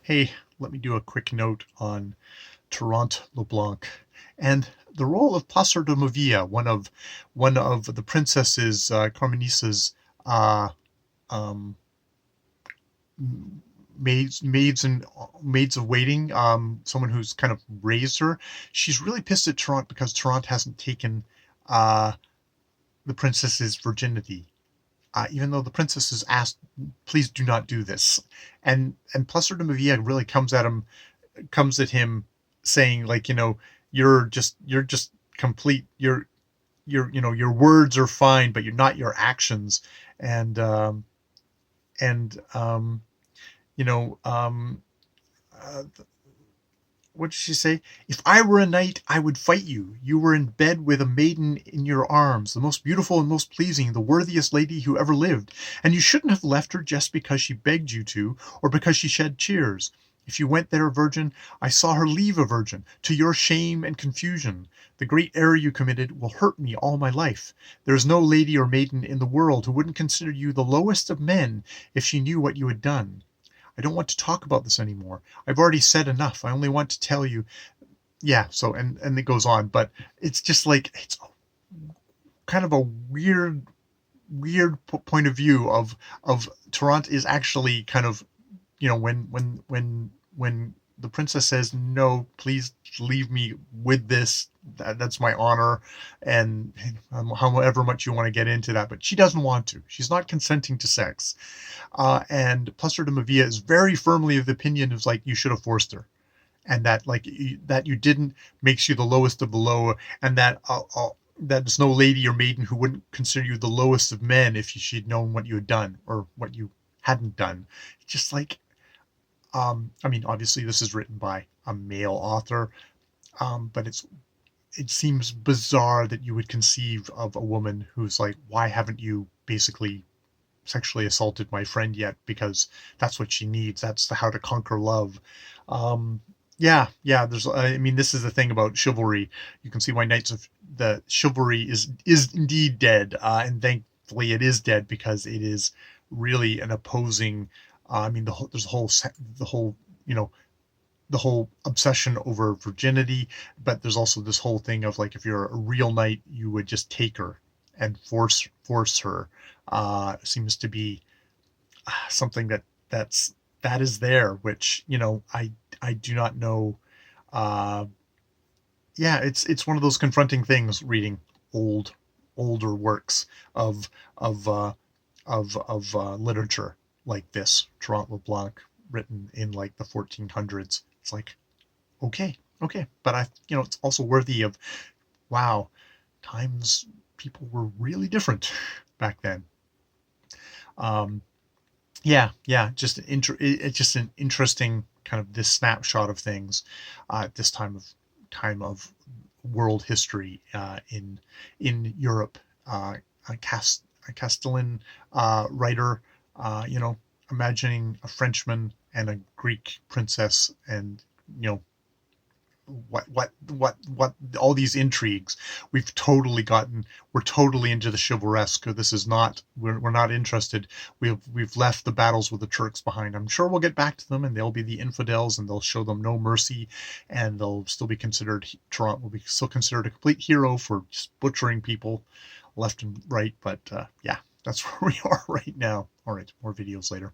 Hey, let me do a quick note on Trnt LeBlanc and the role of Placer de Movia, one of the princesses Carmenice's uh, um, maids of waiting, someone who's kind of raised her. She's really pissed at Trnt because Trnt hasn't taken uh, the princess's virginity. Even though the princess has asked, please do not do this, and Placer de Movia really comes at him saying, like, you're just complete, your words are fine, but you're not your actions. And um and um you know uh, what did she say? If I were a knight, I would fight you. You were in bed with a maiden in your arms, the most beautiful and most pleasing, the worthiest lady who ever lived, and you shouldn't have left her just because she begged you to, or because she shed tears. If you went there a virgin, I saw her leave a virgin, to your shame and confusion. The great error you committed will hurt me all my life. There is no lady or maiden in the world who wouldn't consider you the lowest of men if she knew what you had done. I don't want to talk about this anymore. I've already said enough. I only want to tell you. Yeah, so and it goes on, but it's just like it's kind of a weird point of view of Tarant is actually kind of, when the princess says, no, please leave me with this, that's my honor, and however much you want to get into that, but she doesn't want to. She's not consenting to sex. And Placer de Mavia is very firmly of the opinion of, like, you should have forced her, and that, like, that you didn't makes you the lowest of the low, and that there's no lady or maiden who wouldn't consider you the lowest of men if she'd known what you had done or what you hadn't done. It's just like, I mean, obviously this is written by a male author, but it seems bizarre that you would conceive of a woman who's like, why haven't you basically sexually assaulted my friend yet? Because that's what she needs. That's how to conquer love. Yeah. There's, I mean, this is the thing about chivalry. You can see why Knights of the Chivalry is indeed dead, and thankfully it is dead because it is really an opposing. I mean, there's the whole, you know, the whole obsession over virginity, but there's also this whole thing of, like, if you're a real knight, you would just take her and force her. Seems to be something that is there, which, I do not know. Uh, yeah, it's one of those confronting things reading older works of of uh, of literature like this, Trant LeBlanc, written in like the 1400s. It's like, okay, but it's also worthy of, wow, times people were really different back then. Um, yeah, it's just an interesting kind of this snapshot of things at this time of world history, in Europe. A Castellan writer, imagining a Frenchman and a Greek princess, and you know what all these intrigues. We're totally into the chivalresque. This is not, we're not interested. We've left the battles with the Turks behind. I'm sure we'll get back to them, and they'll be the infidels, and they'll show them no mercy, and they'll still be considered, Toronto will be still considered a complete hero for just butchering people left and right. But yeah, that's where we are right now. All right, more videos later.